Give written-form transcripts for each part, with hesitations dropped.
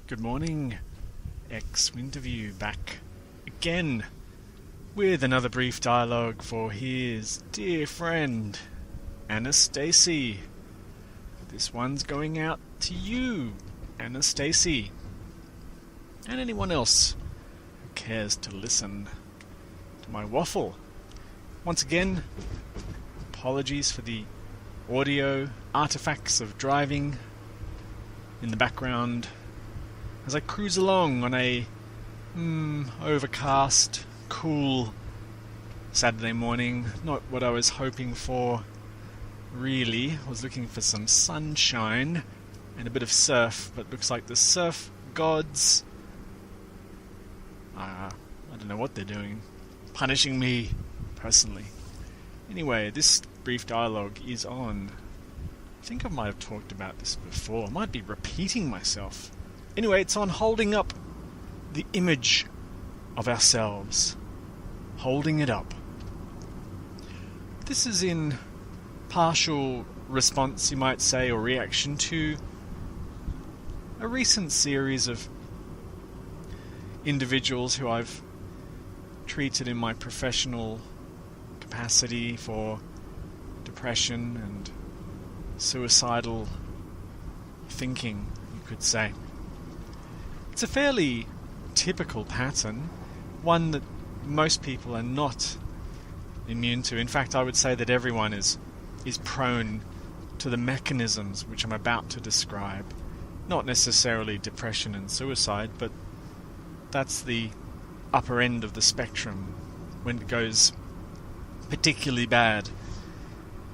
Good morning, Winterview back again with another brief dialogue for his dear friend, Annastacey. This one's going out to you, Annastacey, and anyone else who cares to listen to my waffle. Once again, apologies for the audio artifacts of driving in the background as I cruise along on a overcast, cool Saturday morning. Not what I was hoping for, really. I was looking for some sunshine and a bit of surf, but looks like the surf gods, I don't know what they're doing, punishing me personally. Anyway, this brief dialogue is on, I think I might have talked about this before, I might be repeating myself. Anyway, it's on holding up the image of ourselves. Holding it up. This is in partial response, you might say, or reaction to a recent series of individuals who I've treated in my professional capacity for depression and suicidal thinking, you could say. It's a fairly typical pattern, one that most people are not immune to. In fact, I would say that everyone is prone to the mechanisms which I'm about to describe. Not necessarily depression and suicide, but that's the upper end of the spectrum when it goes particularly bad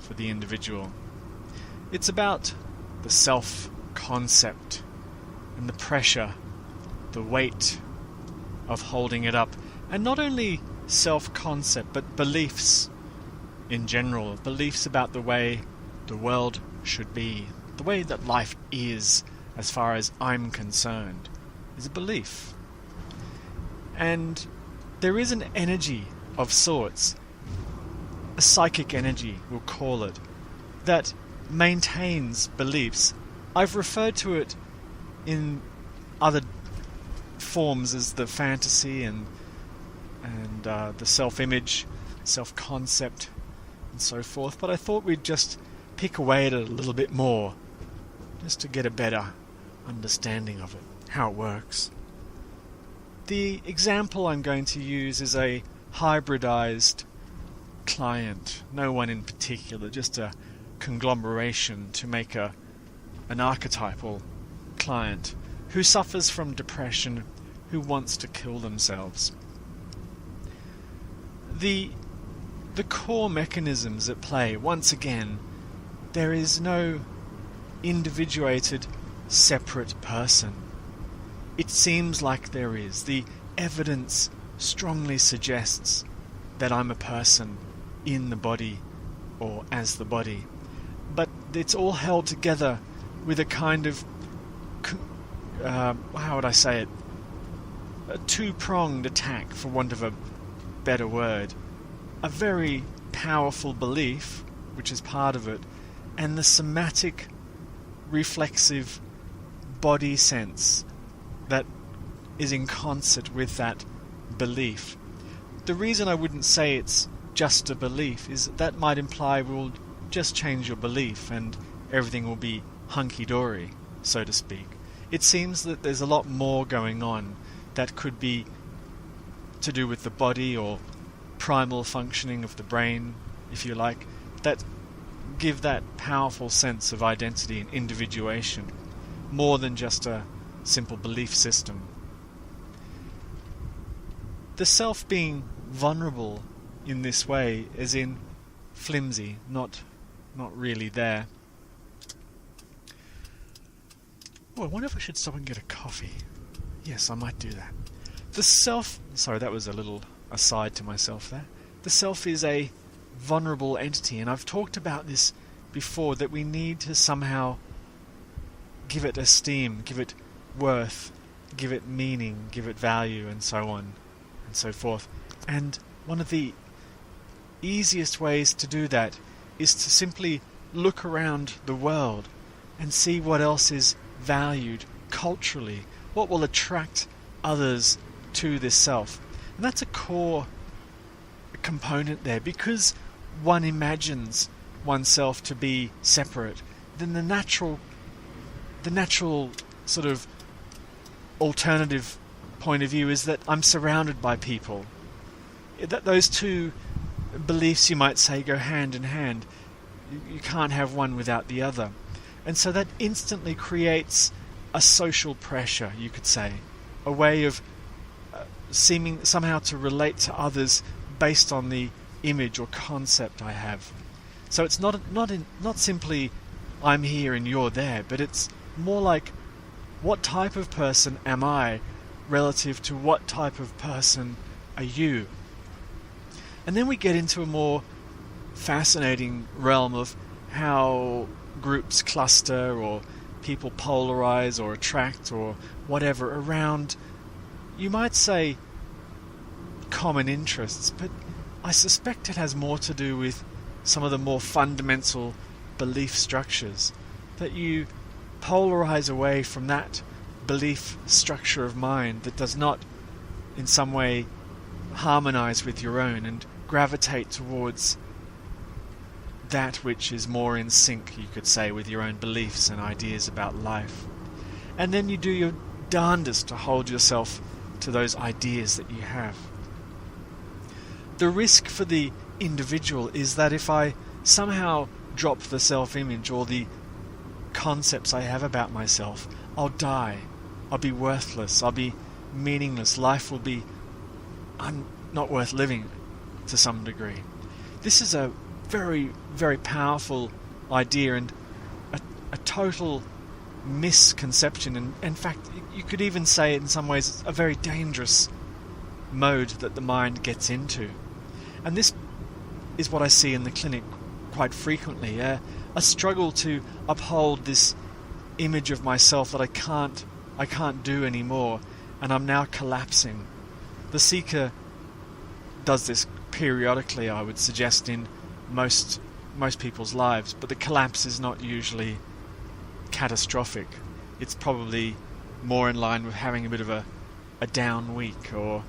for the individual. It's about the self-concept and the pressure, the weight of holding it up. And not only self-concept, but beliefs in general. Beliefs about the way the world should be. The way that life is, as far as I'm concerned, is a belief. And there is an energy of sorts, a psychic energy, we'll call it, that maintains beliefs. I've referred to it in other forms as the fantasy and the self-image, self-concept, and so forth. But I thought we'd just pick away at it a little bit more, just to get a better understanding of it, how it works. The example I'm going to use is a hybridized client, no one in particular, just a conglomeration to make an archetypal client who suffers from depression, who wants to kill themselves. The core mechanisms at play, once again, there is no individuated, separate person. It seems like there is. The evidence strongly suggests that I'm a person in the body or as the body. But it's all held together with a kind of how would I say it? A two-pronged attack, for want of a better word. A very powerful belief, which is part of it, and the somatic, reflexive body sense that is in concert with that belief. The reason I wouldn't say it's just a belief is that might imply we'll just change your belief and everything will be hunky-dory, so to speak. It seems that there's a lot more going on that could be to do with the body or primal functioning of the brain, if you like, that give that powerful sense of identity and individuation, more than just a simple belief system. The self being vulnerable in this way, as in flimsy, not really there. Oh, I wonder if I should stop and get a coffee. Yes, I might do that. The self... Sorry, that was a little aside to myself there. The self is a vulnerable entity, and I've talked about this before, that we need to somehow give it esteem, give it worth, give it meaning, give it value, and so on and so forth. And one of the easiest ways to do that is to simply look around the world and see what else is valued culturally, what will attract others to this self. And that's a core component there, because one imagines oneself to be separate. Then the natural sort of alternative point of view is that I'm surrounded by people. That those two beliefs, you might say, go hand in hand. You can't have one without the other. And so that instantly creates a social pressure, you could say, a way of seeming somehow to relate to others based on the image or concept I have. So it's not simply I'm here and you're there, but it's more like, what type of person am I relative to what type of person are you? And then we get into a more fascinating realm of how groups cluster, or people polarize or attract or whatever around, you might say, common interests, but I suspect it has more to do with some of the more fundamental belief structures, that you polarize away from that belief structure of mind that does not in some way harmonize with your own, and gravitate towards that which is more in sync, you could say, with your own beliefs and ideas about life. And then you do your darndest to hold yourself to those ideas that you have. The risk for the individual is that if I somehow drop the self-image or the concepts I have about myself, I'll die. I'll be worthless. I'll be meaningless. Life will be not worth living to some degree. This is a very, very powerful idea, and a total misconception, and in fact you could even say in some ways a very dangerous mode that the mind gets into. And this is what I see in the clinic quite frequently, a struggle to uphold this image of myself that I can't do anymore, and I'm now collapsing. The seeker does this periodically, I would suggest, in most people's lives, but the collapse is not usually catastrophic. It's probably more in line with having a bit of a down week, or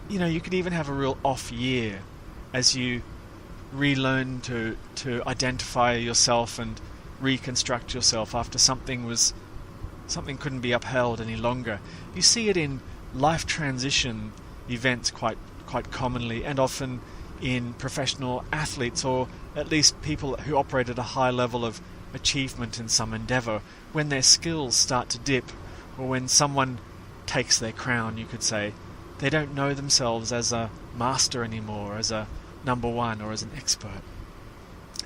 you could even have a real off year as you relearn to identify yourself and reconstruct yourself after something couldn't be upheld any longer. You see it in life transition events quite commonly, and often in professional athletes, or at least people who operate at a high level of achievement in some endeavour, when their skills start to dip, or when someone takes their crown, you could say, they don't know themselves as a master anymore, as a number one, or as an expert.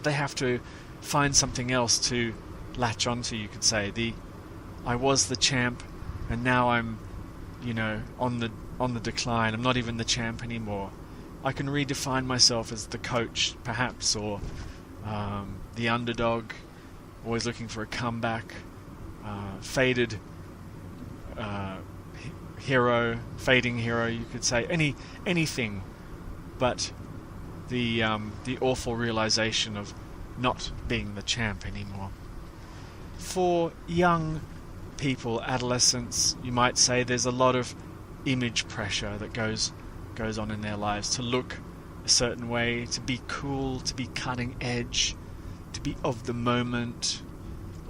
They have to find something else to latch onto, you could say. I was the champ, and now I'm, on the decline. I'm not even the champ anymore. I can redefine myself as the coach, perhaps, or the underdog, always looking for a comeback, fading hero, you could say. Anything but the awful realization of not being the champ anymore. For young people, adolescents, you might say, there's a lot of image pressure that goes on in their lives, to look a certain way, to be cool, to be cutting edge, to be of the moment,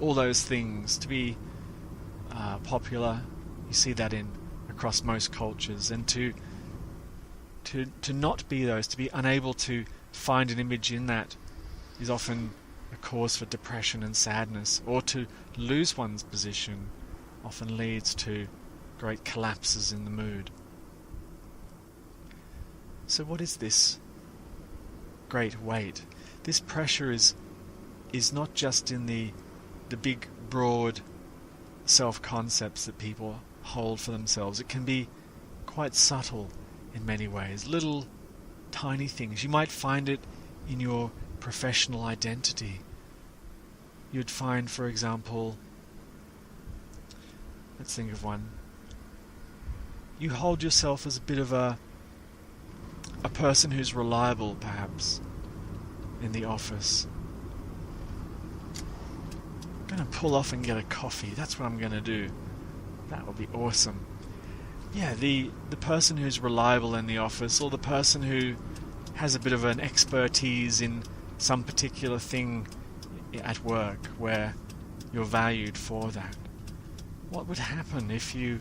all those things, to be popular. You see that across most cultures, and to not be those, to be unable to find an image in that, is often a cause for depression and sadness, or to lose one's position often leads to great collapses in the mood. So what is this great weight? This pressure is not just in the big, broad self-concepts that people hold for themselves. It can be quite subtle in many ways, little tiny things. You might find it in your professional identity. You'd find, for example, let's think of one. You hold yourself as a bit of a person who's reliable, perhaps, in the office. I'm going to pull off and get a coffee. That's what I'm going to do. That would be awesome. Yeah, the person who's reliable in the office, or the person who has a bit of an expertise in some particular thing at work where you're valued for that. What would happen if you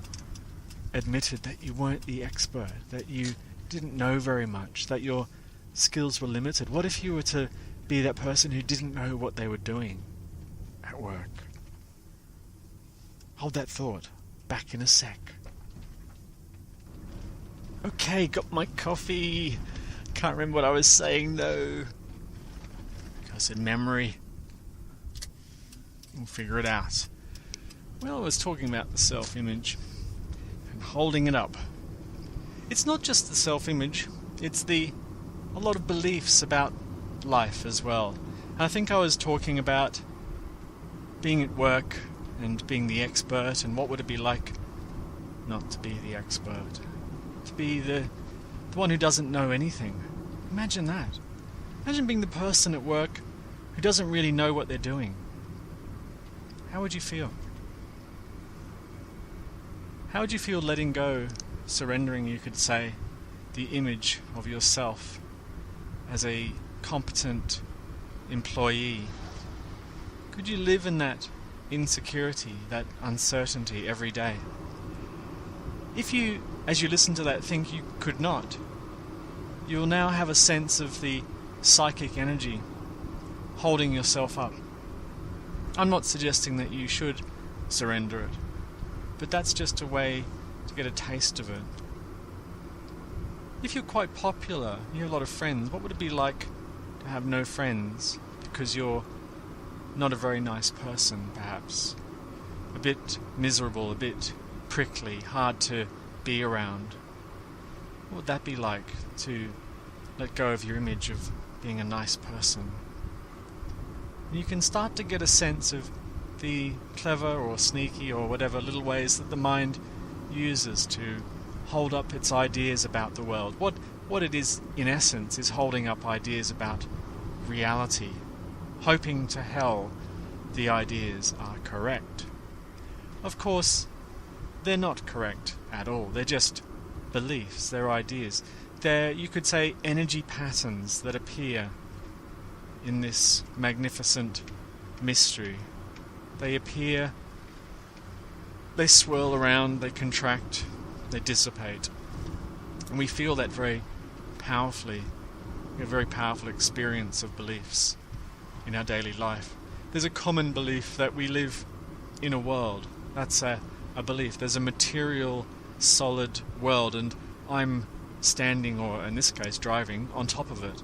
admitted that you weren't the expert, that you didn't know very much, that your skills were limited? What if you were to be that person who didn't know what they were doing at work? Hold that thought. Back in a sec. Okay, got my coffee. Can't remember what I was saying though. I said memory. We'll figure it out. Well, I was talking about the self-image and holding it up. It's not just the self-image, it's a lot of beliefs about life as well. And I think I was talking about being at work and being the expert, and what would it be like not to be the expert? To be the one who doesn't know anything. Imagine that. Imagine being the person at work who doesn't really know what they're doing. How would you feel? How would you feel letting go, surrendering, you could say, the image of yourself as a competent employee? Could you live in that insecurity, that uncertainty every day? If you, as you listen to that, think you could not, you will now have a sense of the psychic energy holding yourself up. I'm not suggesting that you should surrender it, but that's just a way to get a taste of it. If you're quite popular, you have a lot of friends, what would it be like to have no friends because you're not a very nice person, perhaps? A bit miserable, a bit prickly, hard to be around. What would that be like, to let go of your image of being a nice person? You can start to get a sense of the clever or sneaky or whatever little ways that the mind uses to hold up its ideas about the world. What it is, in essence, is holding up ideas about reality, hoping to hell the ideas are correct. Of course, they're not correct at all. They're just beliefs, they're ideas. They're, you could say, energy patterns that appear in this magnificent mystery. They appear, they swirl around, they contract, they dissipate. And we feel that very powerfully. We have a very powerful experience of beliefs in our daily life. There's a common belief that we live in a world. That's a belief. There's a material, solid world, and I'm standing, or in this case driving, on top of it.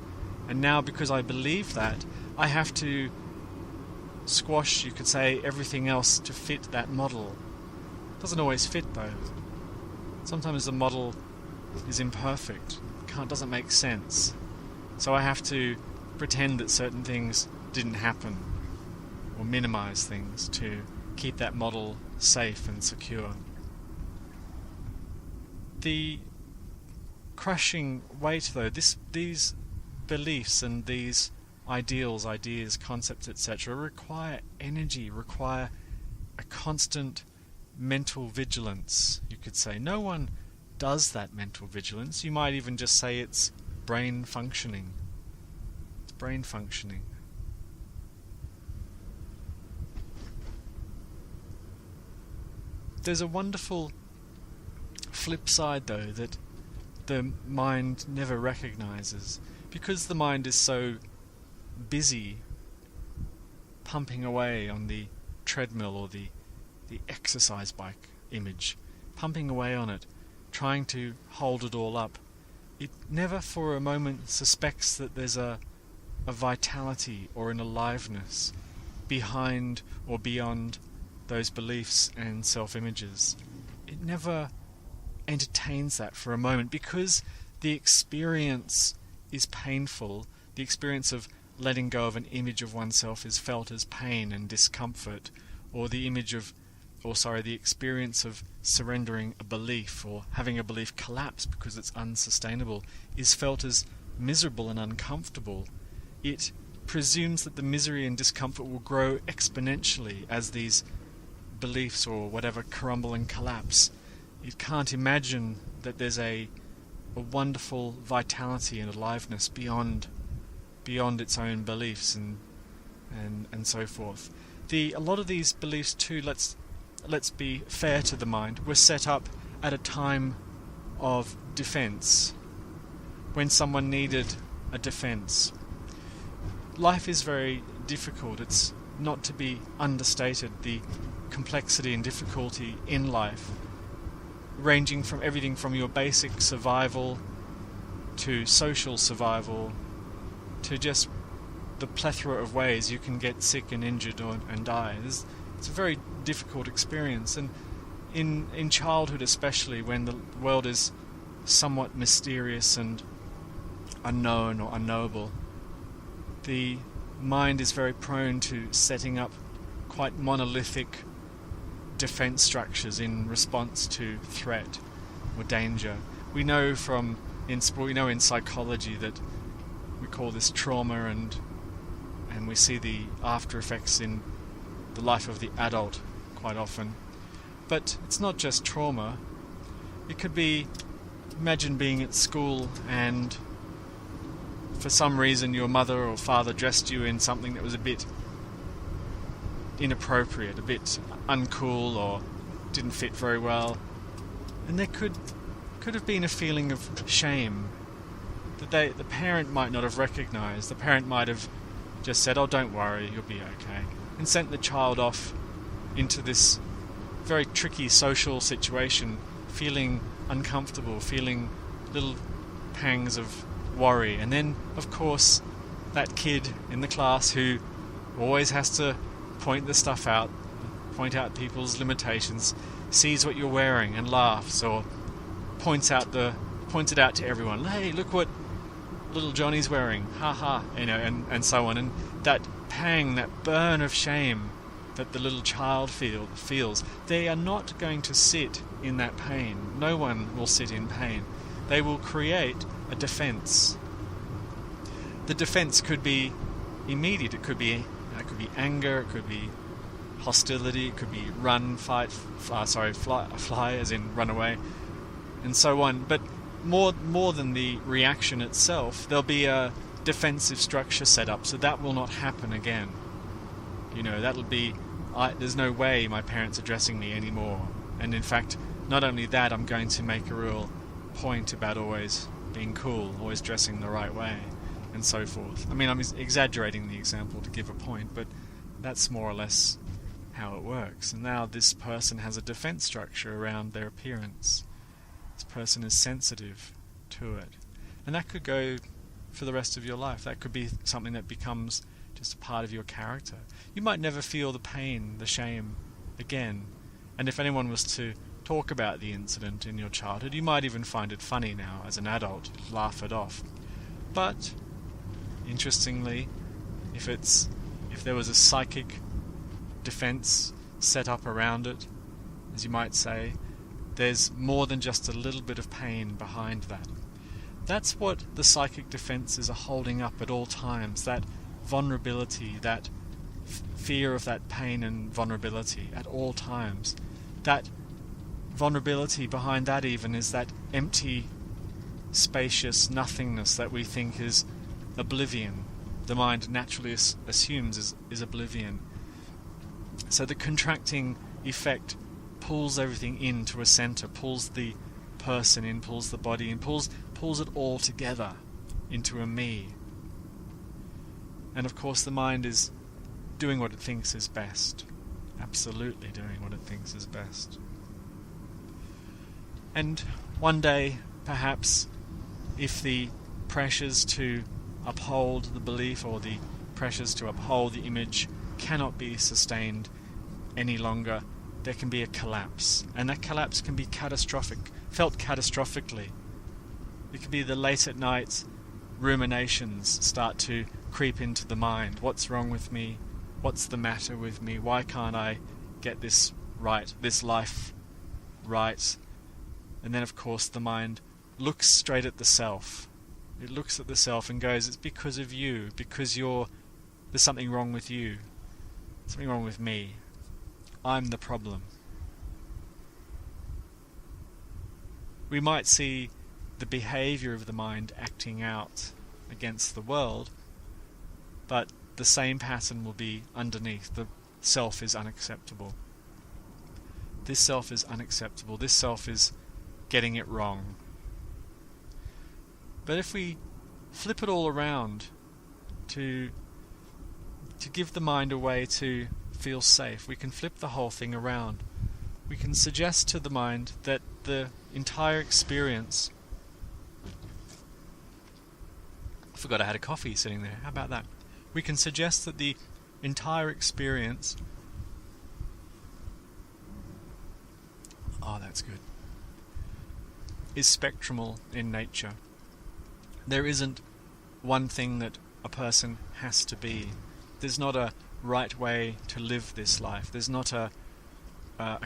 And now, because I believe that, I have to squash, you could say, everything else to fit that model. It doesn't always fit though. Sometimes the model is imperfect, doesn't make sense. So I have to pretend that certain things didn't happen, or minimize things to keep that model safe and secure. The crushing weight though, these beliefs and these ideals, concepts, etc. require energy, require a constant mental vigilance, you could say. No one does that mental vigilance. You might even just say it's brain functioning. It's brain functioning. There's a wonderful flip side though that the mind never recognizes, because the mind is so busy pumping away on the treadmill or the exercise bike image, pumping away on it, trying to hold it all up. It never for a moment suspects that there's a vitality or an aliveness behind or beyond those beliefs and self-images. It never entertains that for a moment, because the experience is painful. The experience of letting go of an image of oneself is felt as pain and discomfort, or the experience of surrendering a belief or having a belief collapse because it's unsustainable is felt as miserable and uncomfortable. It presumes that the misery and discomfort will grow exponentially as these beliefs or whatever crumble and collapse, it can't imagine that there's a wonderful vitality and aliveness beyond its own beliefs and so forth. A lot of these beliefs too, let's be fair to the mind, were set up at a time of defense, when someone needed a defense. Life is very difficult. It's not to be understated, the complexity and difficulty in life, ranging from everything from your basic survival to social survival to just the plethora of ways you can get sick and injured and die. It's a very difficult experience, and in childhood especially, when the world is somewhat mysterious and unknown or unknowable, the mind is very prone to setting up quite monolithic defense structures in response to threat or danger. We know in psychology that we call this trauma, and we see the after effects in the life of the adult quite often. But it's not just trauma. It could be, imagine being at school and for some reason your mother or father dressed you in something that was a bit inappropriate, a bit uncool, or didn't fit very well. And there could have been a feeling of shame that the parent might not have recognized. The parent might have just said, "Oh, don't worry, you'll be okay," and sent the child off into this very tricky social situation, feeling uncomfortable, feeling little pangs of worry. And then, of course, that kid in the class who always has to point the stuff out, point out people's limitations, sees what you're wearing and laughs, or points it out to everyone. "Hey, look what little Johnny's wearing, ha ha," and so on. And that pang, that burn of shame that the little child feels, they are not going to sit in that pain. No one will sit in pain. They will create a defense. The defense could be immediate. It could be anger. It could be hostility. It could be run, fight, fly, as in run away, and so on. But more than the reaction itself, there'll be a defensive structure set up, so that will not happen again. That'll be, there's no way my parents are dressing me anymore. And in fact, not only that, I'm going to make a real point about always being cool, always dressing the right way, and so forth. I mean, I'm exaggerating the example to give a point, but that's more or less how it works. And now this person has a defense structure around their appearance. This person is sensitive to it. And that could go for the rest of your life. That could be something that becomes just a part of your character. You might never feel the pain, the shame again. And if anyone was to talk about the incident in your childhood, you might even find it funny now as an adult, laugh it off. But interestingly, if there was a psychic defense set up around it, as you might say, there's more than just a little bit of pain behind that. That's what the psychic defenses are holding up at all times, that vulnerability, that fear of that pain and vulnerability at all times. That vulnerability behind that even is that empty, spacious nothingness that we think is oblivion. The mind naturally assumes is oblivion. So the contracting effect pulls everything into a center, pulls the person in, pulls the body in, pulls it all together into a me. And of course the mind is doing what it thinks is best. Absolutely doing what it thinks is best. And one day, perhaps, if the pressures to uphold the belief or the pressures to uphold the image cannot be sustained any longer, there can be a collapse. And that collapse can be catastrophic, felt catastrophically. It can be the late at night ruminations start to creep into the mind. What's wrong with me? What's the matter with me? Why can't I get this right, this life right? And then of course the mind looks straight at the self. It looks at the self and goes, it's because of you, because there's something wrong with you, something wrong with me. I'm the problem. We might see the behavior of the mind acting out against the world, but the same pattern will be underneath. The self is unacceptable. This self is unacceptable. This self is getting it wrong. But if we flip it all around to give the mind a way to feel safe, we can flip the whole thing around. We can suggest to the mind that the entire experience... I forgot I had a coffee sitting there. How about that? We can suggest that the entire experience... Oh, that's good. ...is spectral in nature. There isn't one thing that a person has to be. There's not a right way to live this life. There's not a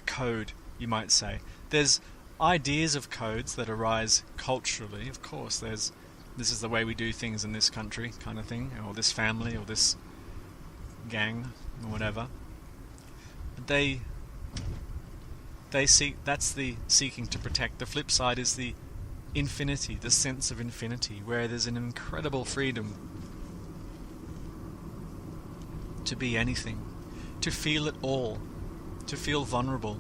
code, you might say. There's ideas of codes that arise culturally. Of course, this is the way we do things in this country, kind of thing, or this family, or this gang, or whatever. But they seek. That's the seeking to protect. The flip side is the infinity, the sense of infinity, where there's an incredible freedom to be anything, to feel it all, to feel vulnerable,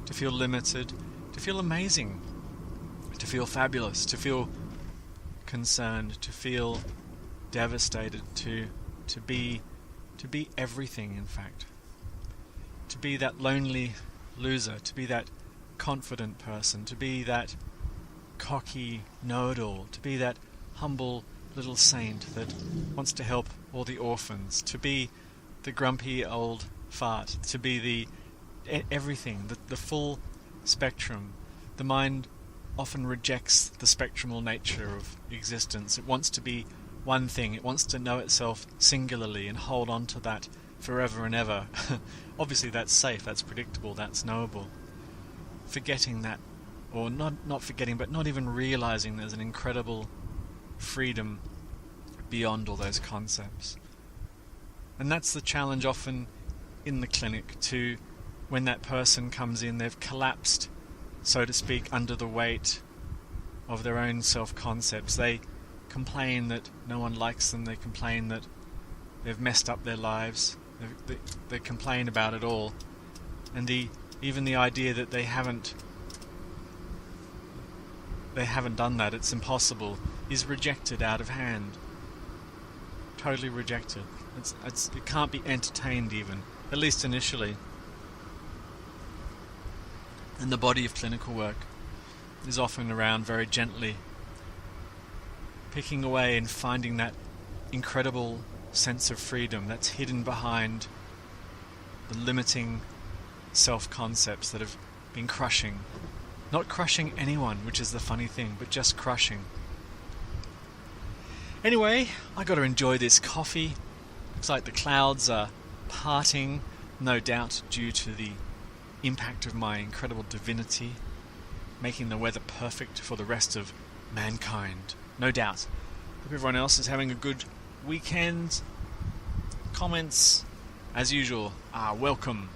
to feel limited, to feel amazing, to feel fabulous, to feel concerned, to feel devastated, to be everything, in fact. To be that lonely loser, to be that confident person, to be that cocky know-it-all, to be that humble little saint that wants to help all the orphans, to be the grumpy old fart, to be the everything, the full spectrum. The mind often rejects the spectral nature of existence. It wants to be one thing. It wants to know itself singularly and hold on to that forever and ever. Obviously that's safe, that's predictable, that's knowable. Forgetting that, or not forgetting, but not even realizing there's an incredible freedom beyond all those concepts. And that's the challenge often in the clinic, to when that person comes in, they've collapsed, so to speak, under the weight of their own self-concepts. They complain that no one likes them, they complain that they've messed up their lives, they complain about it all, and even the idea that they haven't done that, it's impossible, is rejected out of hand. Totally rejected. It can't be entertained even, at least initially. And the body of clinical work is often around very gently, picking away and finding that incredible sense of freedom that's hidden behind the limiting self-concepts that have been crushing. Not crushing anyone, which is the funny thing, but just crushing. Anyway, I got to enjoy this coffee. Looks like the clouds are parting, no doubt due to the impact of my incredible divinity, making the weather perfect for the rest of mankind. No doubt. Hope everyone else is having a good weekend. Comments, as usual, are welcome.